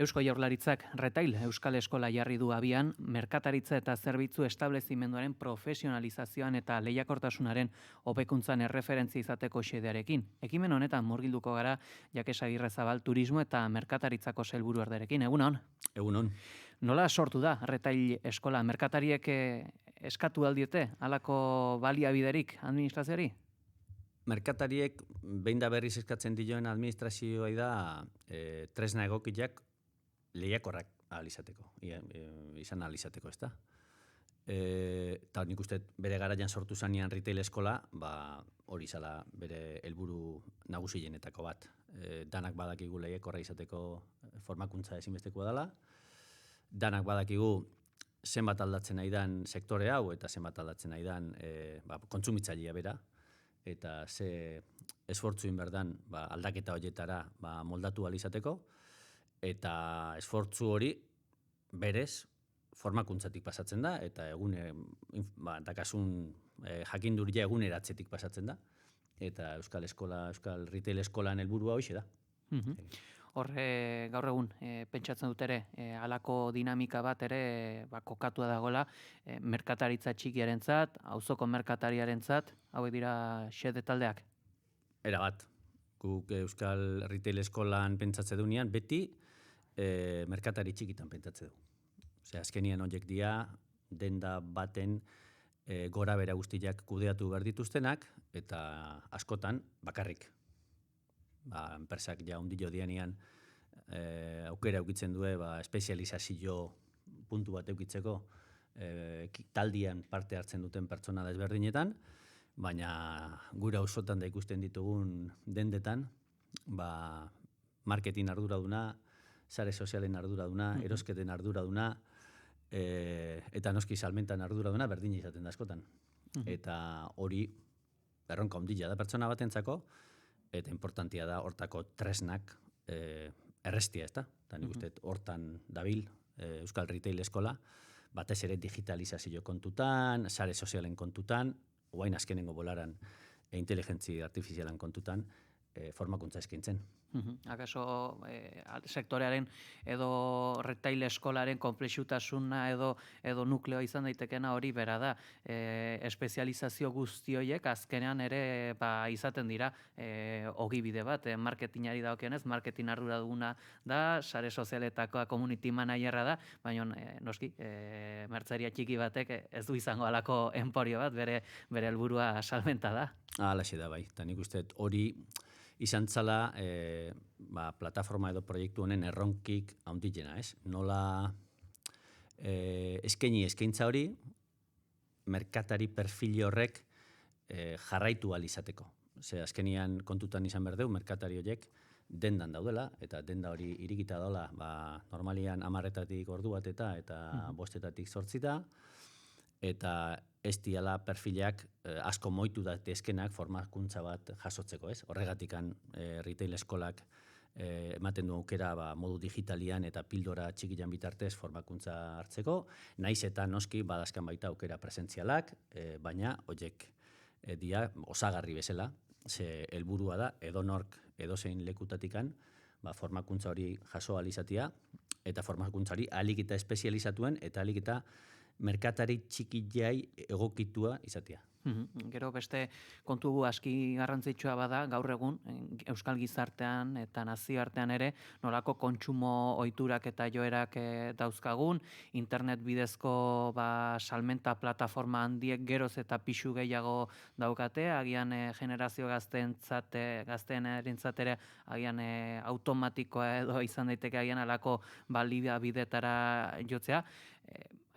Eusko Jaurlaritzak Retail Euskal Eskola jarri du abian, merkataritza eta zerbitzu establezimenduaren profesionalizazioan eta lehiakortasunaren hobekuntzan erreferentzia izateko xedearekin. Ekimen honetan murgilduko gara Jakes Agirrezabal turismo eta merkataritzako sailburuorderekin. Egunon? Egunon. Nola sortu da Retail Eskola? Merkatariek eskatu aldiete halako baliabiderik administrazioari? Merkatariek behin da berriz eskatzen dioen administrazioa da tresna egokiak lehiakorrak izan ahal izateko, ezta? Eta nik uste bere garaian sortu zanean retail eskola, hori zala bere helburu nagusienetako bat. Danak badakigu lehiakorra izateko formakuntza ezinbestekoa dela, danak badakigu zenbat aldatzen nahi dan sektore hau eta zenbat aldatzen nahi dan kontsumitzailea bera, eta ze esfortzu egin behar dan aldaketa horietara moldatu ahal izateko, eta esfortzu hori berez formakuntzatik pasatzen da, eta dakasun jakinduria eguneratzetik pasatzen da, eta Euskal Retail Eskolan helburua hoxe da. Horre, gaur egun, pentsatzen dut ere, halako dinamika bat ere kokatua dagoela, merkataritza txikiarentzat, auzoko merkatariarentzat, hauek dira xede taldeak? Erabat, guk Euskal Retail Eskolan pentsatze dunean, beti merkatari txikitan pentsatze du. Azkenian horiek dira, denda baten gora bera guztiak kudeatu behar dituztenak, eta askotan bakarrik. Enpresak ja ondilo dianean aukera eukitzen du espezializazio puntu bat eukitzeko taldian parte hartzen duten pertsona desberdinetan, baina gure auzotan da ikusten ditugun dendetan, marketing arduraduna, sare sozialen arduraduna, erosketen arduraduna, eta noski salmentan arduraduna berdina izaten da askotan. Eta hori erronka ondila da pertsona batentzako, eta importantia da hortako tresnak errestia, ezta? Eta nik uste hortan dabil Euskal Retail Eskola, batez ere digitalizazio kontutan, sare sozialen kontutan, oain azkenengo bolaran inteligentzia artifizialan kontutan, formakuntza eskaintzen. Akaso sektorearen edo retail eskolaren konplexutasuna edo nukleoa izan daitekena hori bera da. Espezializazio guzti horiek azkenean ere izaten dira ogibide bat, marketingari dagokionez, marketing arduraduna da, sare sozialetako community managerra da, baina noski, mertzaria txiki batek ez du izango halako enporio bat, bere helburua salmenta da. Halaxe da bai, eta nik uste hori izan zala plataforma edo proiektu honen erronkik handiena, ez? Nola eskaintza hori, merkatari perfil horrek jarraitu ahal izateko. Azkenian kontutan izan behar dugu, merkatari horiek dendan daudela, eta denda hori irikita daula, normalian 10-etatik ordu bat eta 5-etatik 8, eta ez diala perfilak asko moitu datezkenak formakuntza bat jasotzeko, ez? Horregatikan retail eskolak ematen du aukera modu digitalian eta pildora txikian bitartez formakuntza hartzeko, naiz eta noski badazkan baita aukera presentzialak, baina horiek dia osagarri bezala, ze helburua da edonork edozein lekutatikan formakuntza hori jaso ahal izatea, eta formakuntza hori ahalik eta espezializatuen eta ahalik eta merkatari txikiai egokitua izatea. Gero beste kontu aski garrantzitsua bada, gaur egun, euskal gizartean eta nazioartean ere, nolako kontsumo ohiturak eta joerak dauzkagun, internet bidezko salmenta plataforma handiek geroz eta pisu gehiago daukate, agian generazio gazteen ere, agian automatikoa edo izan daiteke agian alako balibia bidetara jotzea,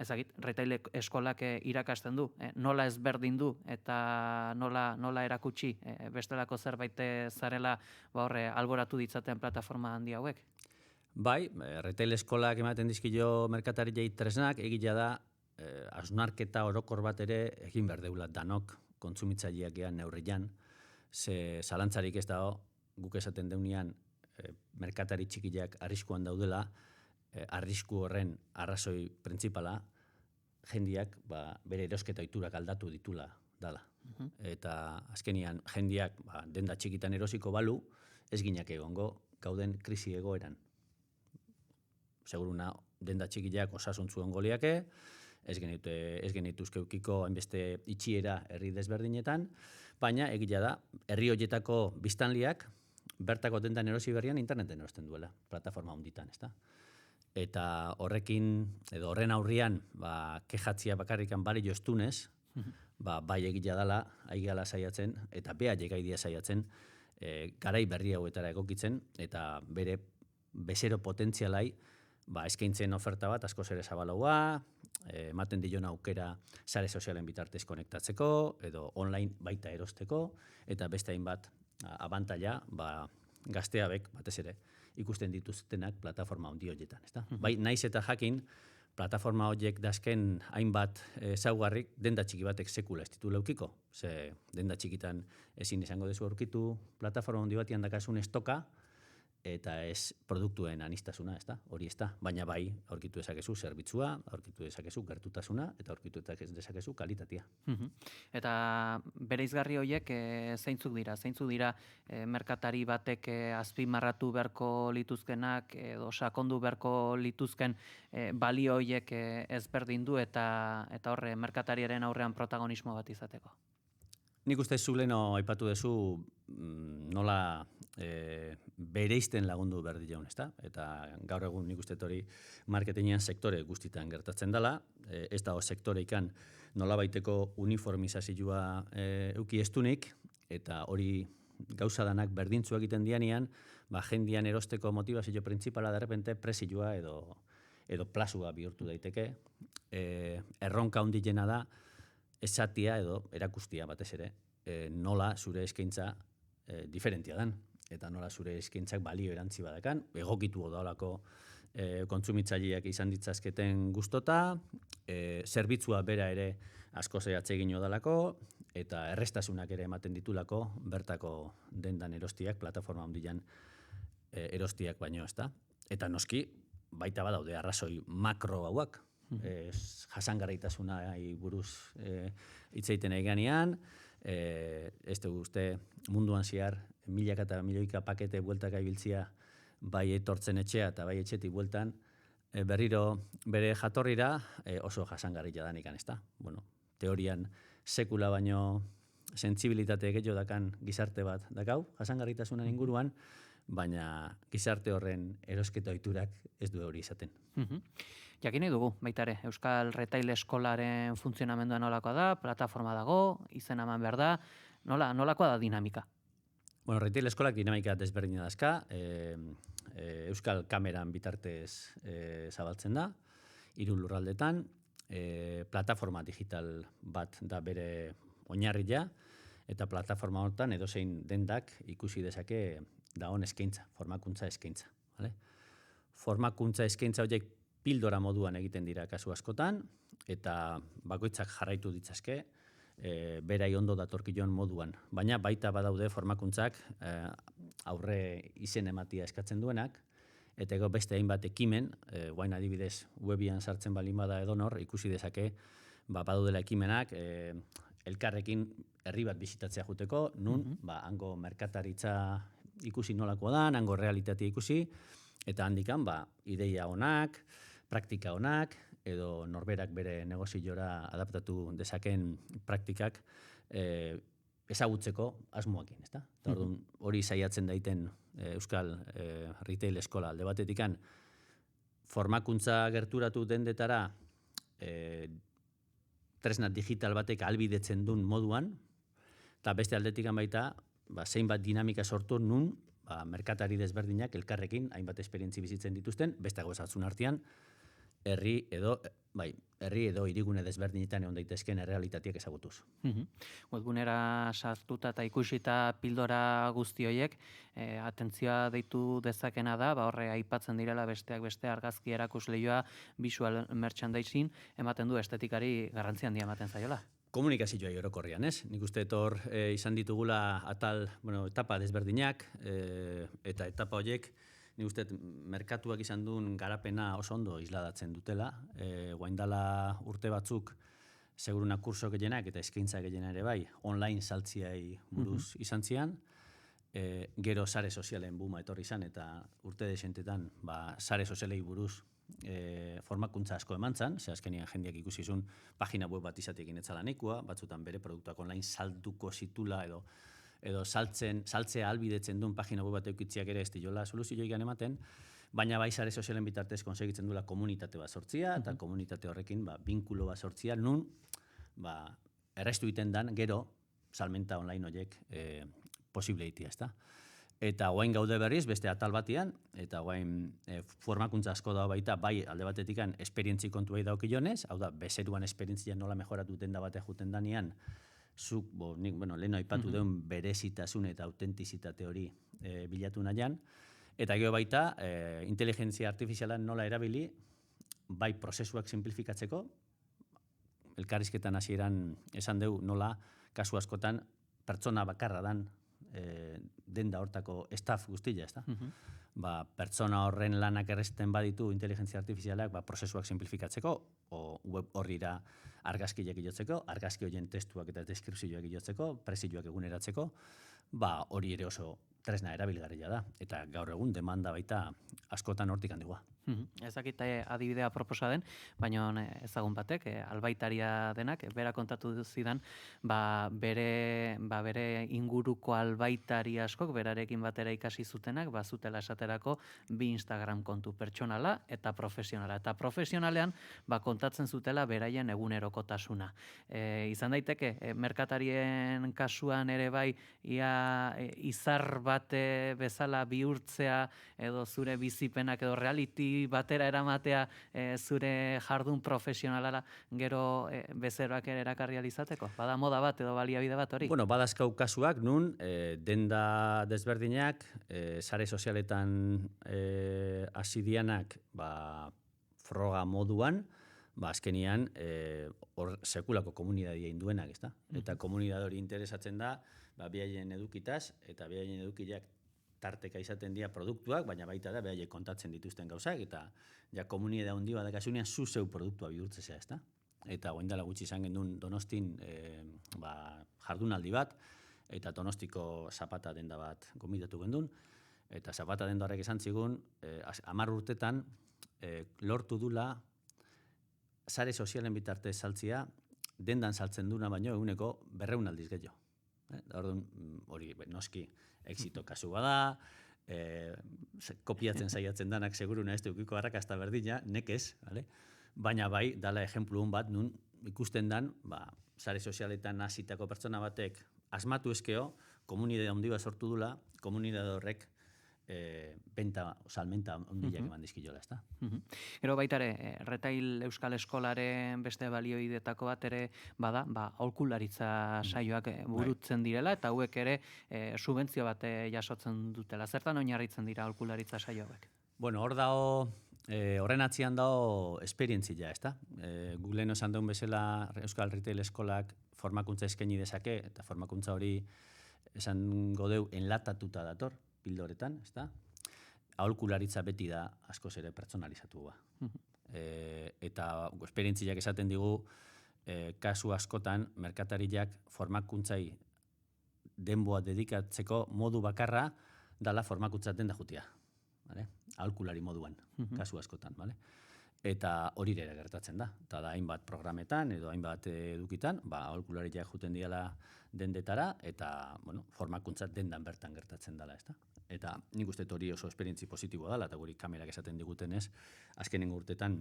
ezagit, retail eskolak irakasten du, nola ezberdin du eta nola erakutsi bestelako zerbait zarela alboratu ditzaten plataforma handi hauek? Bai, retail eskolak ematen dizkio merkatariei tresnak, egila da hausnarketa orokor bat ere egin behar deula danok kontsumitzaileak gehan neurrian, ze zalantzarik ez dago, guk esaten deunean merkatari txikiak arriskuan daudela, arrisku horren arrazoi printzipala, jendiak bere erosketa ohiturak aldatu ditula dala. Eta azkenian jendiak denda txikitan erosiko balu, ez ginak egongo gauden krisi egoeran. seguruna denda txikiak osasuntzu ongoliake, ez genituzke eukiko hainbeste itxiera herri desberdinetan, baina egia da, herri horietako biztanliak bertako dendan erosi berrian interneten erosten duela, plataforma hunditan, ezta? Eta horren aurrian, kejatzia bakarrikan bari jostunez, bai egia dela, aigala saiatzen, eta behaiek aidia saiatzen, garai berri hauetara egokitzen, eta bere bezero potentzialai, eskaintzen oferta bat askoz ere zabalagoa, ematen dion aukera sare sozialen bitartez konektatzeko, edo online baita erosteko, eta beste hainbat abantaila, gazteabek, batez ere, ikusten dituztenak plataforma handi horietan, ezta? Bai, naiz eta jakin, plataforma horiek dazken hainbat ezaugarrik denda txiki batek sekula ez ditu leukiko. Ze denda txikitan ezin izango dezu aurkitu plataforma handi batian dakasun estoka, eta ez produktuen anistasuna, ezta? Hori ezta, baina bai aurkitu dezakezu zerbitzua, aurkitu dezakezu gertutasuna, eta aurkitu dezakezu kalitatea. Eta bereizgarri horiek zeintzuk dira merkatari batek azpimarratu beharko lituzkenak edo sakondu beharko lituzken balio horiek ezberdin du eta horre merkatariaren aurrean protagonismo bat izateko. Nik uste zu leno aipatu duzu nola bereizten lagundu behar dilaun, ezta? Eta gaur egun nik uste hori marketinean sektore guztitan gertatzen dela, ez dago sektoreikan nolabaiteko uniformizazioa euki estunik, eta hori gauza danak berdintzu egiten dianean, jendian erosteko motivazio printzipala derrepente presioa edo plazua bihurtu daiteke. Erronka handiena da, esatia edo erakustia batez ere, nola zure eskaintza diferentia dan, eta nola zure eskaintzak balio erantzi badakan, egokitu odolako kontsumitzaileak izan ditzazketen gustota, zerbitzua bera ere asko zehatze egin odalako, eta errestasunak ere ematen ditulako bertako dendan erostiak, plataforma handian erostiak baino, ezta? Eta noski, baita badaude arrazoi makro hauak, jasangarritasuna buruz hitz egiten eganean, ez dugu uste munduan zehar milaka eta milioika pakete bueltaka ibiltzia bai etortzen etxea eta bai etxetik bueltan berriro bere jatorrira oso jasangarria da nikan, ezta? Bueno, teorian sekula baino sentsibilitate gehiago dakan gizarte bat dakau, jasangarritasunan inguruan, baina gizarte horren erosketa ohiturak ez du hori izaten. Jakin nahi dugu, baita ere, Euskal Retail Eskolaren funtzionamendua nolakoa da, plataforma dago, izena eman behar da, nolakoa da dinamika? Bueno, Retail Eskolak dinamika desberdina dazka, Euskal Kameran bitartez zabaltzen da, 3 lurraldetan, plataforma digital bat da bere oinarria, eta plataforma hortan edozein dendak ikusi dezake dagoen eskaintza, formakuntza eskaintza. Formakuntza eskaintza horiek pildora moduan egiten dira kasu askotan, eta bakoitzak jarraitu ditzazke, berai ondo datorkion moduan. Baina baita badaude formakuntzak aurre izen ematia eskatzen duenak, eta beste hainbat ekimen, guain adibidez webian sartzen balin bada edonor, ikusi dezake, badaudela ekimenak, elkarrekin herri bat bisitatzea juteko, nun, hango merkataritza ikusi nolakoa da, hango realitatea ikusi, eta handikan, ideia onak, praktika onak, edo norberak bere negoziora adaptatu dezaken praktikak ezagutzeko asmoakin, ezta? Hori saiatzen daiten Euskal Retail Eskola alde batetikan formakuntza gerturatu dendetara tresna digital batek ahalbidetzen duen moduan, eta beste aldetikan baita zeinbat dinamika sortu nun merkatari desberdinak elkarrekin hainbat esperientzi bizitzen dituzten, beste gozatzun artean, herri edo hirigune desberdinetan egon daitezken errealitateak ezagutuz. Webgunera sartuta eta ikusita pildora guzti horiek, atentzioa deitu dezakena da, horre aipatzen direla besteak beste argazki erakusleioa, visual merchandising, ematen du estetikari garrantzi handia ematen zaiola. Komunikazioa orokorrean, ez? Nik uste hor izan ditugula etapa desberdinak, eta etapa horiek, nik uste merkatuak izan duen garapena oso ondo isladatzen dutela. Guaindala urte batzuk, seguruna kurso gehienak eta eskaintza gehiena ere bai, online saltziai buruz izan zian. Gero sare sozialen buma etorri izan, eta urte desentetan sare sozialei buruz formakuntza asko eman zan, ze azkenian jendeak ikusi zuen pagina web bat izatekin etzala nekua, batzutan bere produktuak online salduko zitula edo saltzea albidetzen duen pagina web bat eukitziak ere ez diola soluzioik ematen, baina bai sare sozialen bitartez konsegitzen duela komunitate bat sortzia, eta komunitate horrekin binkulo bat sortzia, nun errestu iten dan gero salmenta online horiek posible itia, ezta? Eta guain gaude berriz, beste atal batian, eta guain formakuntza asko da baita, bai alde batetikan esperientzi kontuei daukionez, hau da, bezeruan esperientzia nola mejoratu denda bate juten danean, zuk, lehen aipatu deun berezitasun eta autentizitate hori bilatu nahian, eta gero baita, inteligentzia artifiziala nola erabili, bai prozesuak simplifikatzeko, elkarrizketan hasieran esan deu nola, kasu askotan, pertsona bakarra dan denda hortako staff guztia, ezta? Pertsona horren lanak erresten baditu inteligentzia artifizialak prozesuak simplifikatzeko, o web horrira argazkiak ilotzeko, argazki horien testuak eta deskripzioak ilotzeko, prezioak eguneratzeko, hori ere oso tresna erabilgarria da, eta gaur egun demanda baita askotan hortik handigua. Ez dakit adibidea proposa den, baina ezagun batek, albaitaria denak, bera kontatu zidan, bere inguruko albaitari askok, berarekin batera ikasi zutenak, zutela esaterako bi Instagram kontu, pertsonala eta profesionala. Eta profesionalean kontatzen zutela beraien egunerokotasuna. Izan daiteke, merkatarien kasuan ere bai, ia izar bate bezala bihurtzea, edo zure bizipenak edo reality batera eramatea zure jardun profesionalala gero bezeroak ere erakarri alizateko? Bada moda bat edo baliabide bat hori? Badazkau kasuak nun, denda desberdinak, sare sozialetan hasi dianak froga moduan, azkenian sekulako komunidadia induenak, ezta? Eta komunidade hori interesatzen da, behaien edukitaz, eta behaien edukiak tarteka izaten dira produktuak, baina baita da behaiek kontatzen dituzten gauzak, eta komunidade handi bat dakasunean zuzeu produktua bihurtzea, ezta? Eta goindala gutxi izan gendun Donostin jardunaldi bat, eta Donostiko zapata denda bat gomidatu gendun, eta zapata denda horrek esan zigun, 10 urtetan lortu dula sare sozialen bitartez saltzia, dendan saltzen duna baino eguneko 200 aldiz gehiago. Orduan, hori noski exito kasu bada, kopiatzen saiatzen danak seguruna ez dukiko arrakasta berdina, nekez, baina bai, dala ejemplu bat, nun ikusten dan, sare sozialetan hasitako pertsona batek asmatu eskeo, komunidade handi bat sortu dula, komunidade horrek salmenta ondileak eman dizkiola, ezta? Gero baita ere, Retail Euskal Eskolaren beste balioidetako bat ere bada, aholkularitza saioak burutzen direla, eta hauek ere subentzio bat jasotzen dutela. Zertan oinarritzen dira aholkularitza saio hauek? Hor dago, horren atzian dago esperientzia, ezta? Gulen esan duen bezala Euskal Retail Eskolak formakuntza eskaini dezake, eta formakuntza hori esan godeu enlatatuta dator, pildoretan, ezta? Aholkularitza beti da askoz ere pertsonalizatua. Eta esperientziak esaten digu, kasu askotan, merkatariak formakuntzai denboa dedikatzeko modu bakarra dala formakuntza denda jutia. Aholkulari moduan, kasu askotan. Eta hori ere gertatzen da. Eta da hainbat programetan edo hainbat edukitan, aholkulariak juten diala dendetara, eta formakuntza dendan bertan gertatzen dela, ezta? Eta nik uste hori oso esperientzi positiboa dela, eta guri kamerak esaten digutenez, azkenengo urtetan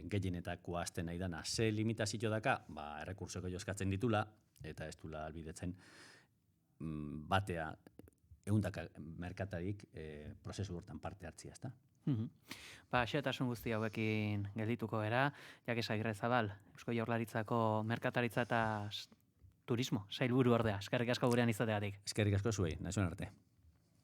gehienetakoa azten nahi dana. Ze limitazio daka, errekursoko joskatzen ditula, eta ez dula albidetzen batea ehundaka merkatarik prozesu hortan parte hartzia, ezta? Xehetasun guzti hauekin geldituko gara, Jakes Agirrezabal, Eusko Jaurlaritzako merkataritza eta turismo sailburu ordea. Eskerrik asko gurean izateagatik. Eskerrik asko zuei, nahi zuen arte.